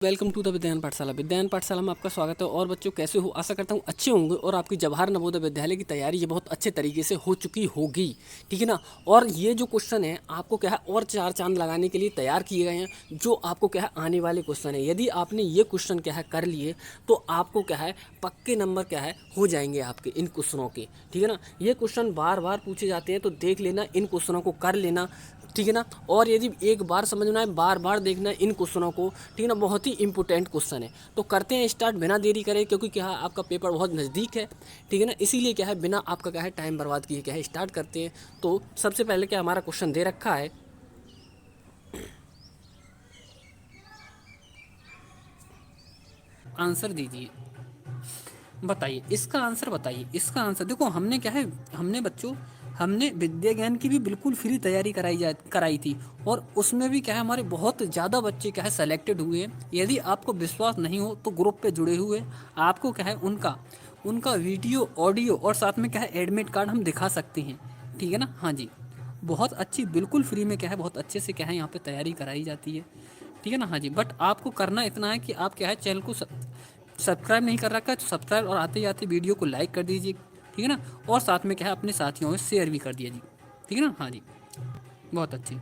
Welcome to the विज्ञान पाठशाला। विज्ञान पाठशाला में आपका स्वागत है। और बच्चों कैसे हो? आशा करता हूँ अच्छे होंगे और आपकी जवाहर नवोदय विद्यालय की तैयारी ये बहुत अच्छे तरीके से हो चुकी होगी, ठीक है ना। और ये जो क्वेश्चन है आपको क्या है और चार चांद लगाने के लिए तैयार किए गए हैं, जो आपको क्या है आने वाले क्वेश्चन है। यदि आपने ये क्वेश्चन क्या है कर लिए तो आपको क्या है पक्के नंबर क्या है हो जाएंगे आपके इन क्वेश्चनों के, ठीक है ना। ये क्वेश्चन बार बार पूछे जाते हैं तो देख लेना, इन क्वेश्चनों को कर लेना, ठीक है ना। और यदि एक बार समझना है बार बार देखना है इन क्वेश्चनों को, ठीक है ना। बहुत ही इंपॉर्टेंट क्वेश्चन है। तो करते हैं स्टार्ट बिना देरी करे, क्योंकि क्या है आपका पेपर बहुत नज़दीक है, ठीक है ना। इसीलिए क्या है बिना आपका क्या है टाइम बर्बाद किए क्या है स्टार्ट करते हैं। तो सबसे पहले क्या हमारा क्वेश्चन दे रखा है, आंसर दीजिए। बताइए इसका आंसर, बताइए इसका आंसर। देखो हमने क्या है, हमने बच्चों हमने विद्या ज्ञान की भी बिल्कुल फ्री तैयारी कराई थी। और उसमें भी क्या है हमारे बहुत ज़्यादा बच्चे क्या है सेलेक्टेड हुए हैं। यदि आपको विश्वास नहीं हो तो ग्रुप पे जुड़े हुए आपको क्या है उनका उनका वीडियो ऑडियो और साथ में क्या है एडमिट कार्ड हम दिखा सकते हैं, ठीक है ना। हाँ जी, बहुत अच्छी बिल्कुल फ्री में क्या है बहुत अच्छे से क्या है यहाँ पे तैयारी कराई जाती है, ठीक है ना। हाँ जी, बट आपको करना इतना है कि आप क्या है चैनल को सब्सक्राइब नहीं कर रखा है तो सब्सक्राइब और आते ही आते वीडियो को लाइक कर दीजिए, ठीक है ना। और साथ में क्या है अपने साथियों में शेयर भी कर दिया जी, ठीक है ना। हाँ जी, बहुत अच्छी।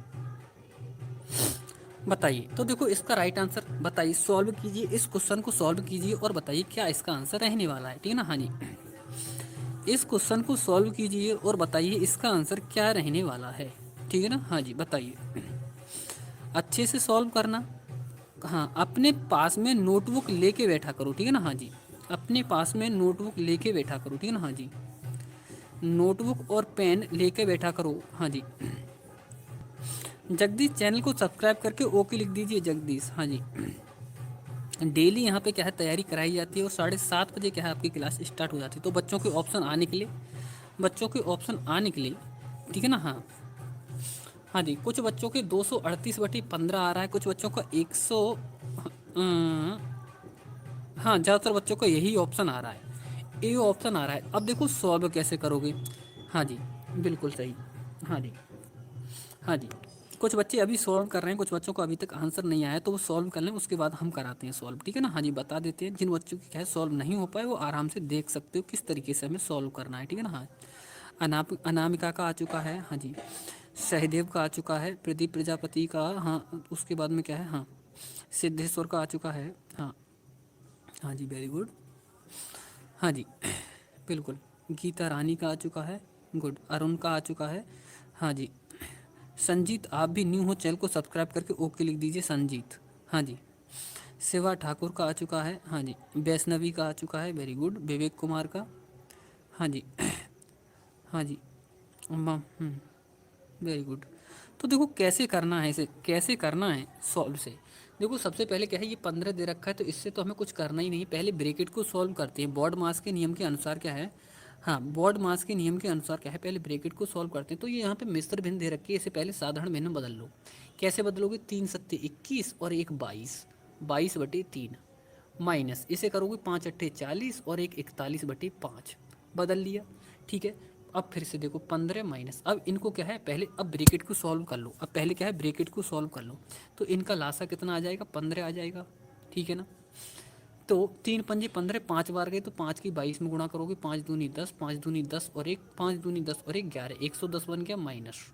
बताइए तो देखो इसका राइट आंसर बताइए, सॉल्व कीजिए इस क्वेश्चन को, सॉल्व कीजिए और बताइए क्या इसका आंसर रहने वाला है, ठीक है ना। हाँ जी, इस क्वेश्चन को सॉल्व कीजिए और बताइए इसका आंसर क्या रहने वाला है, ठीक है ना। हाँ जी, बताइए अच्छे से सॉल्व करना। हाँ, अपने पास में नोटबुक लेके बैठा करो, ठीक है ना। हाँ जी, अपने पास में नोटबुक लेके बैठा करो, ठीक है ना। हाँ जी, नोटबुक और पेन लेके बैठा करो। हाँ जी, जगदीश चैनल को सब्सक्राइब करके ओके लिख दीजिए जगदीश। हाँ जी, डेली यहाँ पे क्या है तैयारी कराई जाती है और 7:30 बजे क्या है आपकी क्लास स्टार्ट हो जाती है। तो बच्चों के ऑप्शन आने के लिए, बच्चों के ऑप्शन आने के लिए, ठीक है ना। हाँ हाँ जी, कुछ बच्चों के 238/15 आ रहा है, कुछ बच्चों का 100, हाँ ज़्यादातर बच्चों का यही ऑप्शन आ रहा है, ये ऑप्शन आ रहा है। अब देखो सॉल्व कैसे करोगे। हाँ जी, बिल्कुल सही। हाँ जी, हाँ जी, कुछ बच्चे अभी सॉल्व कर रहे हैं, कुछ बच्चों को अभी तक आंसर नहीं आया तो वो सॉल्व कर लें, उसके बाद हम कराते हैं सॉल्व, ठीक है ना। हाँ जी, बता देते हैं जिन बच्चों की क्या है सॉल्व नहीं हो पाए वो आराम से देख सकते हो किस तरीके से हमें सॉल्व करना है, ठीक है ना। हाँ, अनामिका का आ चुका है। हाँ जी, सहदेव का आ चुका है, प्रदीप प्रजापति का, हाँ उसके बाद में क्या है, हाँ सिद्धेश्वर का आ चुका है। हाँ हाँ जी, वेरी गुड। हाँ जी, बिल्कुल। गीता रानी का आ चुका है, गुड। अरुण का आ चुका है। हाँ जी, संजीत आप भी न्यू हो, चैनल को सब्सक्राइब करके ओके लिख दीजिए संजीत। हाँ जी, शिवा ठाकुर का आ चुका है। हाँ जी, वैष्णवी का आ चुका है, वेरी गुड। विवेक कुमार का, हाँ जी, हाँ जी, वेरी गुड। तो देखो कैसे करना है, इसे कैसे करना है सॉल्व से। देखो सबसे पहले क्या है, ये 15 दे रखा है तो इससे तो हमें कुछ करना ही नहीं, पहले ब्रैकेट को सॉल्व करते हैं। बोर्ड मास के नियम के अनुसार क्या है, हाँ बोर्ड मास के नियम के अनुसार क्या है, पहले ब्रैकेट को सॉल्व करते हैं। तो ये यहाँ पे मिश्र भिन्न दे रखी है, इसे पहले साधारण भिन्न में बदल लो। कैसे बदलोगे, 3 सत्ते 21 और एक 22, 22/3 माइनस इसे करोगे 5 अट्ठे 40 और एक 41/5, बदल लिया, ठीक है। अब फिर से देखो 15 माइनस, अब इनको क्या है पहले अब ब्रैकेट को सॉल्व कर लो। अब पहले क्या है ब्रैकेट को सॉल्व कर लो, तो इनका लासा कितना आ जाएगा, 15 आ जाएगा, ठीक है ना। तो 3×5 = 15, 5 बार गए तो 5 की 22 में गुणा करोगे, 5 दूनी 10, 5 दूनी 10 और एक 5 दूनी 10 और एक 11, 110 बन गया माइनस,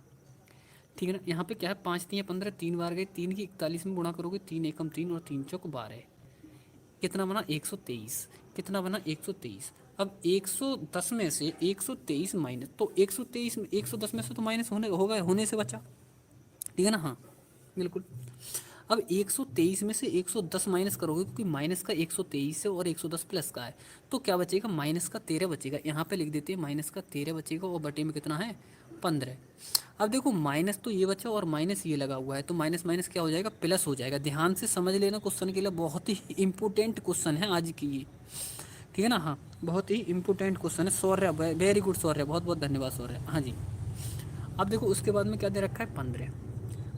ठीक है ना। यहाँ पे क्या है 5×3 = 15, 3 बार गए, 3 की 41 में गुणा करोगे, 3 एकम 3 और 3 चौक 12, कितना बना 123, कितना बना 123। अब 110 में से 123 माइनस, तो 123 में 110 में से तो माइनस होने से बचा, ठीक है ना। हाँ बिल्कुल। अब 123 में से 110 माइनस करोगे, क्योंकि माइनस का 123 है और 110 प्लस का है, तो क्या बचेगा माइनस का 13 बचेगा। यहाँ पे लिख देते हैं माइनस का 13 बचेगा और बटे में कितना है 15। अब देखो माइनस तो ये बचा और माइनस ये लगा हुआ है, तो माइनस माइनस क्या हो जाएगा प्लस हो जाएगा। ध्यान से समझ लेना क्वेश्चन के लिए, बहुत ही इंपॉर्टेंट क्वेश्चन है आज की ये, ठीक है ना। हाँ, बहुत ही इंपॉर्टेंट क्वेश्चन है। सौर्य वेरी गुड, सौर्य बहुत बहुत धन्यवाद सौर्य। हाँ जी, अब देखो उसके बाद में क्या दे रखा है 15।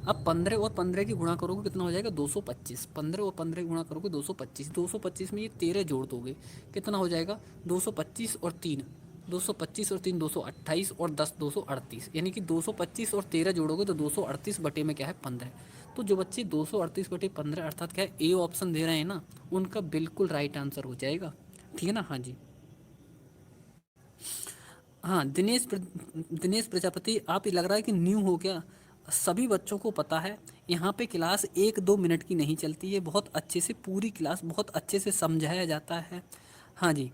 अब 15 और 15 की गुणा करोगे कितना हो जाएगा 225, 15 और 15 की गुणा करोगे 225, 225 में ये 13 जोड़ दोगे कितना हो जाएगा 225 और 3, 225 और 3 228 और 10 238, यानी कि 225 और 13 जोड़ोगे तो 238 बटे में क्या है 15, तो जो बच्चे 238/15 अर्थात क्या है ए ऑप्शन दे रहे हैं ना, उनका बिल्कुल राइट आंसर हो जाएगा। ठीक है ना। हाँ जी। हाँ दिनेश प्रजापति, आप ये लग रहा है कि न्यू हो क्या? सभी बच्चों को पता है, यहाँ पे क्लास 1-2 मिनट की नहीं चलती है, बहुत अच्छे से पूरी क्लास बहुत अच्छे से समझाया जाता है। हाँ जी।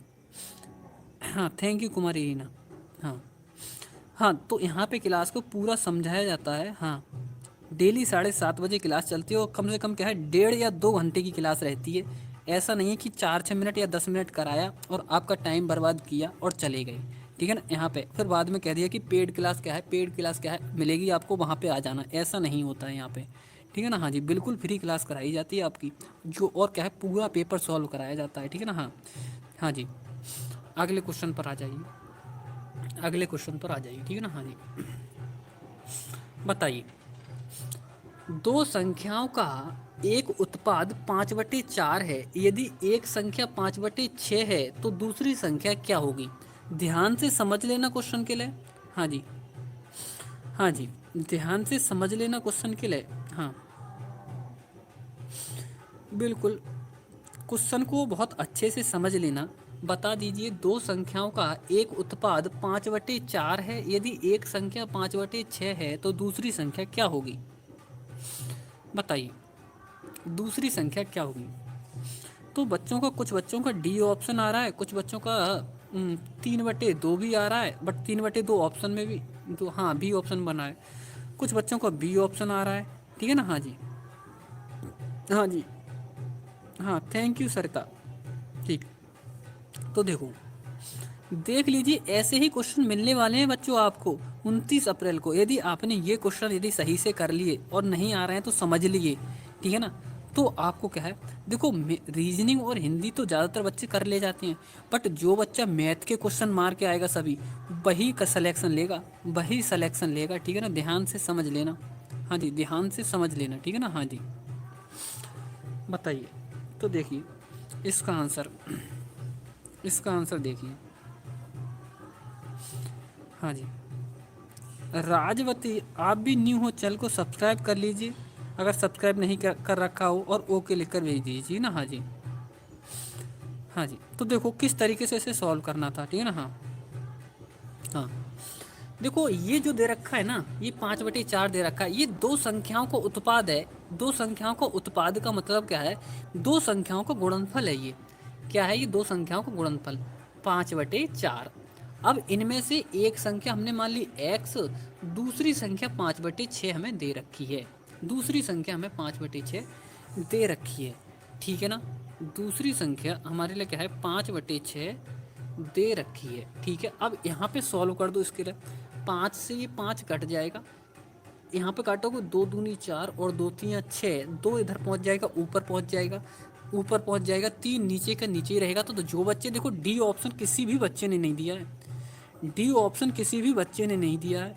हाँ थैंक यू कुमारी रीना। हाँ हाँ, तो यहाँ पे क्लास को पूरा समझाया जाता है। हाँ, डेली 7:30 बजे क्लास चलती है और कम से कम क्या है 1.5 या 2 घंटे की क्लास रहती है। ऐसा नहीं है कि 4-6 मिनट या 10 मिनट कराया और आपका टाइम बर्बाद किया और चले गए। ठीक है ना। यहाँ पे फिर बाद में कह दिया कि पेड क्लास क्या है, पेड क्लास क्या है, मिलेगी आपको वहाँ पे आ जाना, ऐसा नहीं होता है यहाँ पे। ठीक है ना। हाँ जी, बिल्कुल फ्री क्लास कराई जाती है आपकी, जो और क्या है पूरा पेपर सॉल्व कराया जाता है। ठीक है ना। हाँ हाँ जी, अगले क्वेश्चन पर आ जाइए, अगले क्वेश्चन पर आ जाइए। ठीक है ना। हाँ जी, बताइए दो संख्याओं का एक उत्पाद 5/4 है, यदि एक संख्या 5/6 है तो दूसरी संख्या क्या होगी? ध्यान से समझ लेना क्वेश्चन के लिए। हाँ जी, हाँ जी, ध्यान से समझ लेना क्वेश्चन के लिए। हाँ बिल्कुल, क्वेश्चन को बहुत अच्छे से समझ लेना। बता दीजिए दो संख्याओं का एक उत्पाद 5/4 है, यदि एक संख्या 5/6 है तो दूसरी संख्या क्या होगी? बताइए दूसरी संख्या क्या होगी? तो बच्चों का, कुछ बच्चों का डी ऑप्शन आ रहा है, कुछ बच्चों का 3/2 भी आ रहा है, बट 3/2 ऑप्शन में भी तो हाँ बी ऑप्शन बना है। कुछ बच्चों का बी ऑप्शन आ रहा है। ठीक है ना। हाँ जी, हाँ जी, हाँ थैंक यू सरिता। ठीक, तो देखो देख लीजिए ऐसे ही क्वेश्चन मिलने वाले हैं बच्चों आपको 29 अप्रैल को। यदि आपने ये क्वेश्चन यदि सही से कर लिए और नहीं आ रहे हैं तो समझ लिए। ठीक है ना। तो आपको क्या है, देखो रीजनिंग और हिंदी तो ज़्यादातर बच्चे कर ले जाते हैं, बट जो बच्चा मैथ के क्वेश्चन मार के आएगा सभी, वही का सिलेक्शन लेगा, वही सिलेक्शन लेगा। ठीक है ना, ध्यान से समझ लेना। हाँ जी, ध्यान से समझ लेना। ठीक है ना। हाँ जी, बताइए, तो देखिए इसका आंसर, इसका आंसर देखिए। हाँ जी, राजवती, आप भी न्यू हो, चैनल को सब्सक्राइब कर लीजिए अगर सब्सक्राइब नहीं कर रखा हो, और ओके लिखकर भेज दीजिए ना। हाँ जी, हाँ जी, तो देखो किस तरीके से इसे सॉल्व करना था। ठीक है ना। हाँ हाँ, देखो ये जो दे रखा है ना, ये 5/4 दे रखा है, ये दो संख्याओं का उत्पाद है। दो संख्याओं का उत्पाद का मतलब क्या है? दो संख्याओं का गुणनफल है ये। क्या है ये? दो संख्याओं का गुणनफल 5/4। अब इनमें से एक संख्या हमने मान ली x, दूसरी संख्या 5/6 हमें दे रखी है। दूसरी संख्या हमें 5/6 दे रखी है। ठीक है ना। दूसरी संख्या हमारे लिए क्या है? 5/6 दे रखी है। ठीक है, अब यहाँ पे सॉल्व कर दो इसके लिए। 5 से ये 5 कट जाएगा, यहाँ पे काटोगे 2 दूनी 4 और 2 3 6, 2 इधर पहुँच जाएगा, ऊपर पहुँच जाएगा, ऊपर पहुँच जाएगा, 3 नीचे का नीचे ही रहेगा। तो जो बच्चे, देखो डी ऑप्शन किसी भी बच्चे ने नहीं दिया है, डी ऑप्शन किसी भी बच्चे ने नहीं दिया है।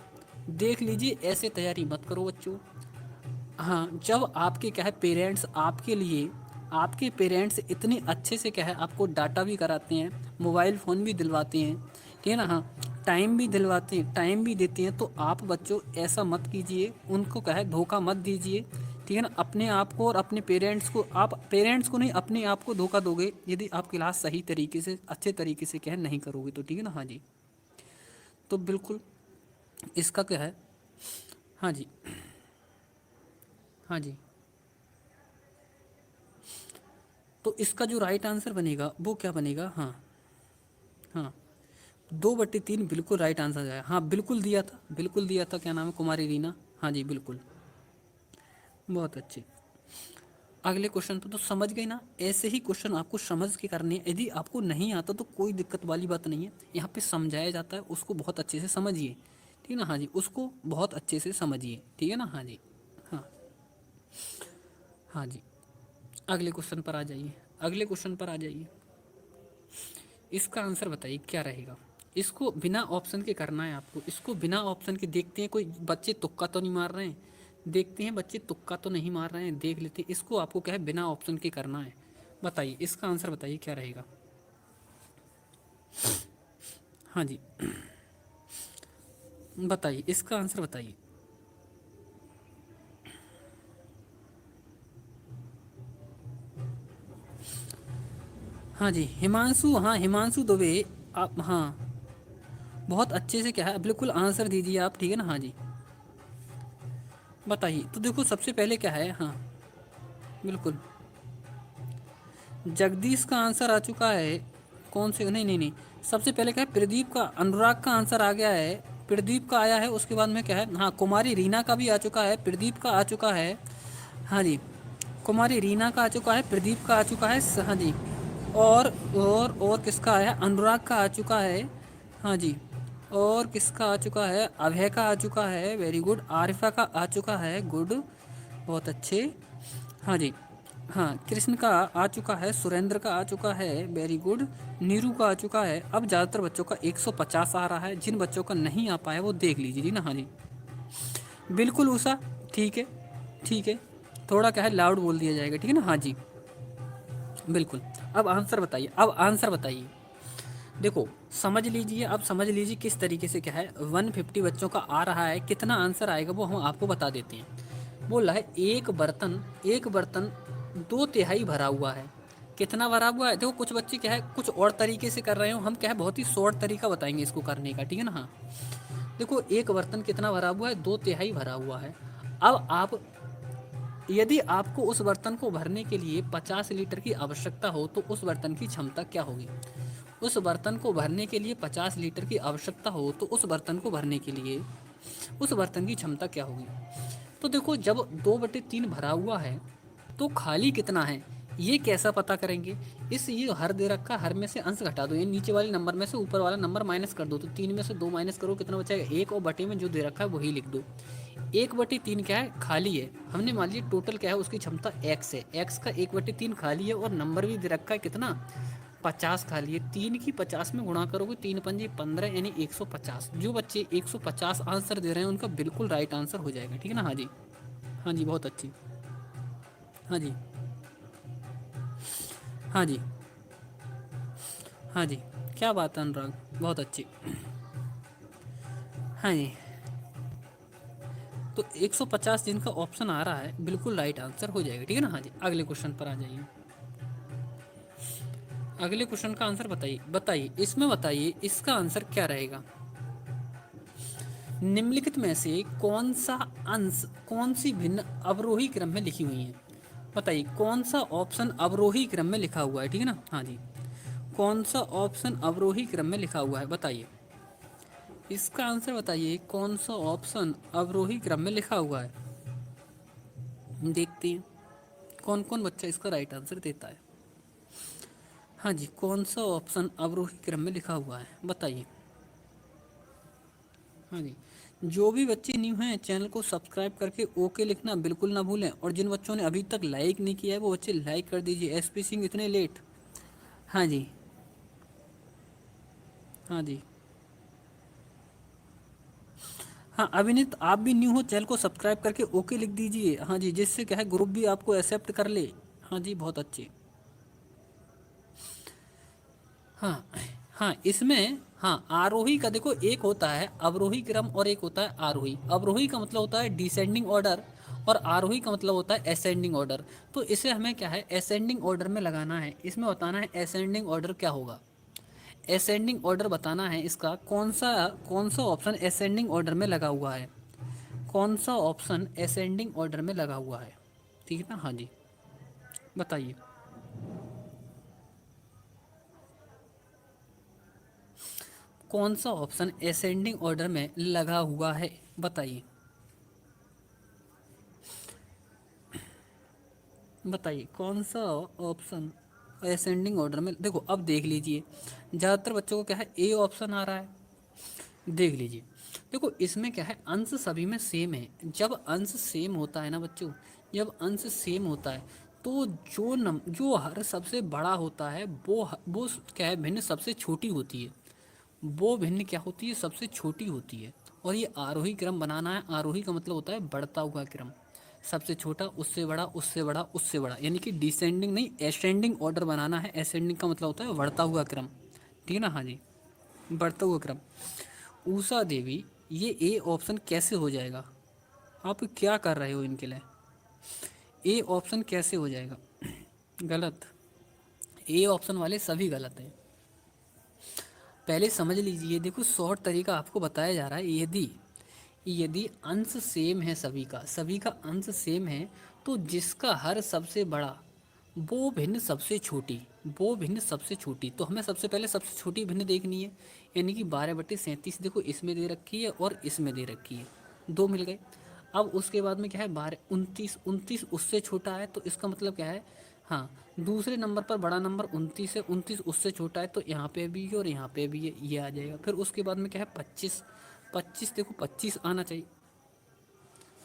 देख लीजिए, ऐसे तैयारी मत करो बच्चों। हाँ, जब आपके क्या है पेरेंट्स आपके लिए, आपके पेरेंट्स इतने अच्छे से क्या है आपको डाटा भी कराते हैं, मोबाइल फ़ोन भी दिलवाते हैं। ठीक है ना। हाँ, टाइम भी दिलवाते हैं, टाइम भी देते हैं, तो आप बच्चों ऐसा मत कीजिए, उनको क्या है धोखा मत दीजिए। ठीक है ना, अपने आप को और अपने पेरेंट्स को, आप पेरेंट्स को नहीं अपने आप को धोखा दोगे यदि आप क्लास सही तरीके से अच्छे तरीके से क्या है नहीं करोगे तो। ठीक है ना। हाँ जी, तो बिल्कुल इसका क्या है। हाँ जी, हाँ जी, तो इसका जो राइट आंसर बनेगा वो क्या बनेगा? हाँ हाँ, 2/3 बिल्कुल राइट आंसर है। हाँ बिल्कुल दिया था, बिल्कुल दिया था। क्या नाम है? कुमारी रीना। हाँ जी बिल्कुल, बहुत अच्छे। अगले क्वेश्चन पर तो समझ गए ना, ऐसे ही क्वेश्चन आपको समझ के करने हैं। यदि आपको नहीं आता तो कोई दिक्कत वाली बात नहीं है, यहाँ पे समझाया जाता है, उसको बहुत अच्छे से समझिए। ठीक है ना। हाँ जी, उसको बहुत अच्छे से समझिए। ठीक है ना। हाँ जी, हाँ हाँ जी, अगले क्वेश्चन पर आ जाइए, अगले क्वेश्चन पर आ जाइए। इसका आंसर बताइए क्या रहेगा? इसको बिना ऑप्शन के करना है आपको, इसको बिना ऑप्शन के। देखते हैं कोई बच्चे तुक्का तो नहीं मार रहे हैं, देखते हैं बच्चे तुक्का तो नहीं मार रहे हैं, देख लेते हैं। इसको आपको क्या है बिना ऑप्शन के करना है। बताइए इसका आंसर बताइए क्या रहेगा? हाँ जी, बताइए इसका आंसर बताइए। हाँ जी हिमांशु, हाँ हिमांशु दुबे, आप हाँ बहुत अच्छे से क्या है बिल्कुल आंसर दीजिए आप, ठीक है ना। हाँ जी बताइए, तो देखो सबसे पहले क्या है, हाँ बिल्कुल जगदीश का आंसर आ चुका है। कौन से, नहीं नहीं नहीं, सबसे पहले क्या है प्रदीप का, अनुराग का आंसर आ गया है, प्रदीप का आया है, उसके बाद में क्या है, हाँ कुमारी रीना का भी आ चुका है, प्रदीप का आ चुका है। हाँ जी कुमारी रीना का आ चुका है, प्रदीप का आ चुका है, हाँ जी। और और किसका आया, अनुराग का आ चुका है। हाँ जी और किसका आ चुका है, अभय का आ चुका है, वेरी गुड। आरिफा का आ चुका है, गुड, बहुत अच्छे। हाँ जी हाँ कृष्ण का आ चुका है, सुरेंद्र का आ चुका है, वेरी गुड। नीरू का आ चुका है। अब ज़्यादातर बच्चों का 150 आ रहा है, जिन बच्चों का नहीं आ पाया वो देख लीजिए जी ना। हाँ जी बिल्कुल उषा, ठीक है ठीक है, थोड़ा क्या है लाउड बोल दिया जाएगा, ठीक है ना। हाँ जी बिल्कुल। अब आंसर बताइए, अब आंसर बताइए। देखो समझ लीजिए, अब समझ लीजिए किस तरीके से क्या है 150 बच्चों का आ रहा है, कितना आंसर आएगा वो हम आपको बता देते हैं। बोल रहा है एक बर्तन 2/3 भरा हुआ है। कितना भरा हुआ है, देखो कुछ बच्चे क्या है कुछ और तरीके से कर रहे हो, हम क्या है बहुत ही शॉर्ट तरीका बताएंगे इसको करने का, ठीक है ना। हाँ देखो एक बर्तन कितना भरा हुआ है, 2/3 भरा हुआ है। अब आप, यदि आपको उस बर्तन को भरने के लिए 50 लीटर की आवश्यकता हो तो उस बर्तन की क्षमता क्या होगी। उस बर्तन को भरने के लिए 50 लीटर की आवश्यकता हो तो उस बर्तन को भरने के लिए उस बर्तन की क्षमता क्या होगी। तो देखो जब 2/3 भरा हुआ है तो खाली कितना है, ये कैसा पता करेंगे। इस ये हर दे रखा, हर में से अंश घटा दो, ये नीचे वाले नंबर में से ऊपर वाला नंबर माइनस कर दो, तो 3 में से 2 माइनस करो, कितना बचेगा 1, और बटे में जो दे रखा है वही लिख दो। 1/3 क्या है, खाली है। हमने मान लिया टोटल क्या है उसकी क्षमता x है, x का 1/3 खाली है, और नंबर भी दे रखा है कितना 50 खाली है। 3 की 50 में गुणा करोगे, 3×5 = 15 यानी 150। जो बच्चे 150 आंसर दे रहे हैं उनका बिल्कुल राइट आंसर हो जाएगा, ठीक है ना। हाँ जी हाँ जी बहुत अच्छी। हाँ जी हाँ जी हाँ जी क्या बात है अनुराग, बहुत अच्छी। हाँ जी तो 150 जिनका ऑप्शन आ रहा है बिल्कुल राइट आंसर हो जाएगा, ठीक है ना। हाँ जी अगले क्वेश्चन पर आ जाइए। अगले क्वेश्चन का आंसर बताइए, बताइए इसमें बताइए इसका आंसर क्या रहेगा। निम्नलिखित में से कौन सा अंश, कौन सी भिन्न अवरोही क्रम में लिखी हुई है। बताइए कौन सा ऑप्शन अवरोही क्रम में लिखा हुआ है, ठीक है ना। हाँ जी कौन सा ऑप्शन अवरोही क्रम में लिखा हुआ है, बताइए इसका आंसर बताइए, कौन सा ऑप्शन अवरोही क्रम में लिखा हुआ है। देखते हैं कौन कौन बच्चा इसका राइट आंसर देता है। हाँ जी कौन सा ऑप्शन अवरोही क्रम में लिखा हुआ है, बताइए। हाँ जी जो भी बच्चे न्यू हैं चैनल को सब्सक्राइब करके ओके लिखना बिल्कुल ना भूलें, और जिन बच्चों ने अभी तक लाइक नहीं किया है वो बच्चे लाइक कर दीजिए। एसपी सिंह इतने लेट। हाँ जी हाँ जी हाँ अभिनीत आप भी न्यू हो, चैनल को सब्सक्राइब करके ओके लिख दीजिए। हाँ जी जिससे क्या है ग्रुप भी आपको एक्सेप्ट कर ले। हाँ जी बहुत अच्छे। हाँ हाँ इसमें हाँ आरोही का देखो एक होता है अवरोही क्रम और एक होता है आरोही। अवरोही का मतलब होता है डिसेंडिंग ऑर्डर, और आरोही का मतलब होता है असेंडिंग ऑर्डर। तो इसे हमें क्या है असेंडिंग ऑर्डर में लगाना है, इसमें बताना है असेंडिंग ऑर्डर क्या होगा। असेंडिंग ऑर्डर बताना है इसका, कौन सा ऑप्शन असेंडिंग ऑर्डर में लगा हुआ है, कौन सा ऑप्शन असेंडिंग ऑर्डर में लगा हुआ है, ठीक है ना। हाँ जी बताइए कौन सा ऑप्शन असेंडिंग ऑर्डर में लगा हुआ है, बताइए बताइए कौन सा ऑप्शन असेंडिंग ऑर्डर में। देखो अब देख लीजिए ज़्यादातर बच्चों को क्या है ए ऑप्शन आ रहा है, देख लीजिए। देखो इसमें क्या है अंश सभी में सेम है, जब अंश सेम होता है ना बच्चों, जब अंश सेम होता है तो जो हर सबसे बड़ा होता है वो क्या है भिन्न सबसे छोटी होती है, वो भिन्न क्या होती है सबसे छोटी होती है। और ये आरोही क्रम बनाना है, आरोही का मतलब होता है बढ़ता हुआ क्रम, सबसे छोटा उससे बड़ा उससे बड़ा उससे बड़ा, यानी कि डिसेंडिंग नहीं एसेंडिंग ऑर्डर बनाना है। एसेंडिंग का मतलब होता है बढ़ता हुआ क्रम, ठीक है ना। हाँ जी बढ़ता हुआ क्रम। उषा देवी ये ए ऑप्शन कैसे हो जाएगा, आप क्या कर रहे हो इनके लिए, ए ऑप्शन कैसे हो जाएगा गलत। ए ऑप्शन वाले सभी गलत हैं। पहले समझ लीजिए, देखो शॉर्ट तरीका आपको बताया जा रहा है। यदि यदि अंश सेम है, सभी का अंश सेम है, तो जिसका हर सबसे बड़ा वो भिन्न सबसे छोटी, वो भिन्न सबसे छोटी, तो हमें सबसे पहले सबसे छोटी भिन्न देखनी है। यानी कि 12/37 देखो इसमें दे रखी है और इसमें दे रखी है, दो मिल गए। अब उसके बाद में क्या है, 12 29 उससे छोटा है, तो इसका मतलब क्या है, हाँ दूसरे नंबर पर बड़ा नंबर 29 है, 29 उससे छोटा है, तो यहाँ पे भी है और यहाँ पे भी है, ये आ जाएगा। फिर उसके बाद में क्या है, 25, 25 देखो 25 आना चाहिए,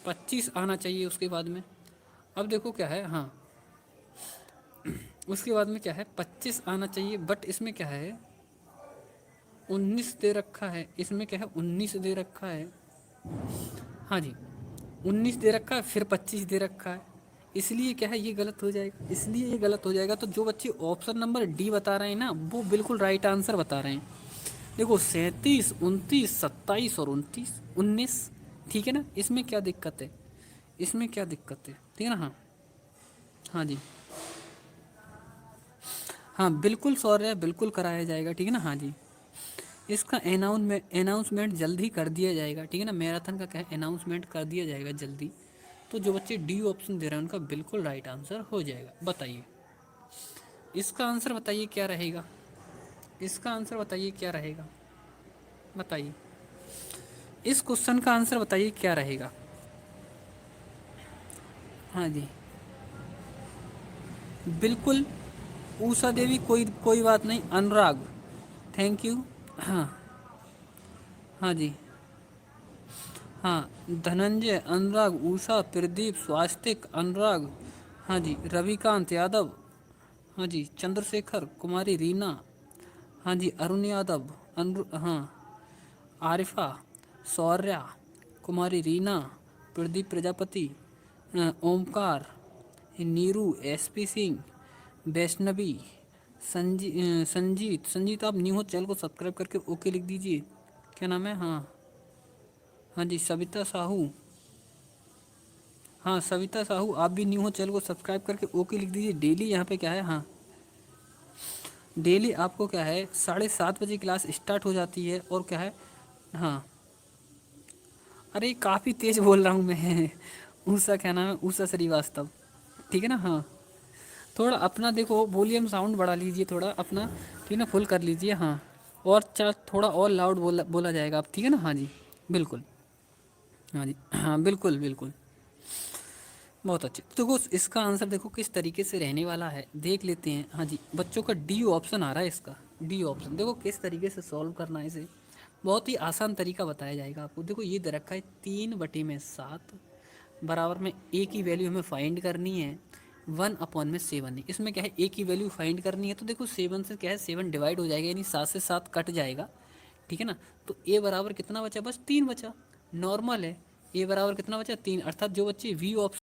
25 आना चाहिए उसके बाद में। अब देखो क्या है, हाँ उसके बाद में क्या है, 25 आना चाहिए, बट इसमें क्या है 19 दे रखा है, इसमें क्या है 19 दे रखा है, हाँ जी 19 दे रखा है, फिर 25 दे रखा है, इसलिए क्या है ये गलत हो जाएगा, इसलिए ये गलत हो जाएगा। तो जो बच्चे ऑप्शन नंबर डी बता रहे हैं ना, वो बिल्कुल राइट आंसर बता रहे हैं। देखो 37, 29, 27 और 19, ठीक है ना, इसमें क्या दिक्कत है, इसमें क्या दिक्कत है, ठीक है ना। हाँ हाँ जी, हाँ बिल्कुल सौर्य, बिल्कुल कराया जाएगा, ठीक है ना। हाँ जी, इसका अनाउंसमेंट जल्दी कर दिया जाएगा, ठीक है ना। मैराथन का क्या है, अनाउंसमेंट कर दिया जाएगा जल्दी। तो जो बच्चे डी ऑप्शन दे रहे हैं उनका बिल्कुल राइट आंसर हो जाएगा। बताइए इसका आंसर, बताइए क्या रहेगा, इसका आंसर बताइए क्या रहेगा, बताइए इस क्वेश्चन का आंसर बताइए क्या रहेगा। हाँ जी बिल्कुल, उषा देवी, कोई कोई बात नहीं, अनुराग, थैंक यू। हाँ हाँ जी, हाँ धनंजय, अनुराग, उषा, प्रदीप, स्वास्तिक, अनुराग, हाँ जी रविकांत यादव, हाँ जी चंद्रशेखर, कुमारी रीना, हाँ जी अरुण यादव, हाँ आरिफा, शौर्या, कुमारी रीना, प्रदीप प्रजापति, ओमकार, नीरू, एसपी सिंह, वैष्णवी, संजीत, संजीत आप न्यू हो, चैनल को सब्सक्राइब करके ओके लिख दीजिए। क्या नाम है, हाँ हाँ जी सविता साहू, हाँ सविता साहू आप भी न्यू हो, चैनल को सब्सक्राइब करके ओके लिख दीजिए। डेली यहाँ पे क्या है, हाँ डेली आपको क्या है 7:30 बजे क्लास स्टार्ट हो जाती है, और क्या है, हाँ अरे काफ़ी तेज बोल रहा हूँ मैं उषा, क्या नाम है, उषा श्रीवास्तव, ठीक है ना। हाँ थोड़ा अपना देखो वॉल्यूम साउंड बढ़ा लीजिए थोड़ा अपना, ठीक है ना, फुल कर लीजिए। हाँ और थोड़ा और लाउड बोला बोला जाएगा आप, ठीक है ना। हाँ जी बिल्कुल, हाँ जी हाँ बिल्कुल बिल्कुल, बहुत अच्छे। तो देखो इसका आंसर देखो किस तरीके से रहने वाला है, देख लेते हैं। हाँ जी बच्चों का डी ऑप्शन आ रहा है, इसका डी ऑप्शन देखो किस तरीके से सॉल्व करना है इसे। बहुत ही आसान तरीका बताया जाएगा आपको। देखो ये दे रखा है 3/7 बराबर में ए की वैल्यू हमें फाइंड करनी है, 1/7 है। इसमें क्या है ए की वैल्यू फाइंड करनी है, तो देखो 7 से क्या है 7 डिवाइड हो जाएगा, यानी 7 से 7 कट जाएगा, ठीक है ना। तो ए बराबर कितना बचा, बस 3 बचा, नॉर्मल है। ए बराबर कितना बचा, 3, अर्थात जो बच्चे वी ऑप्शन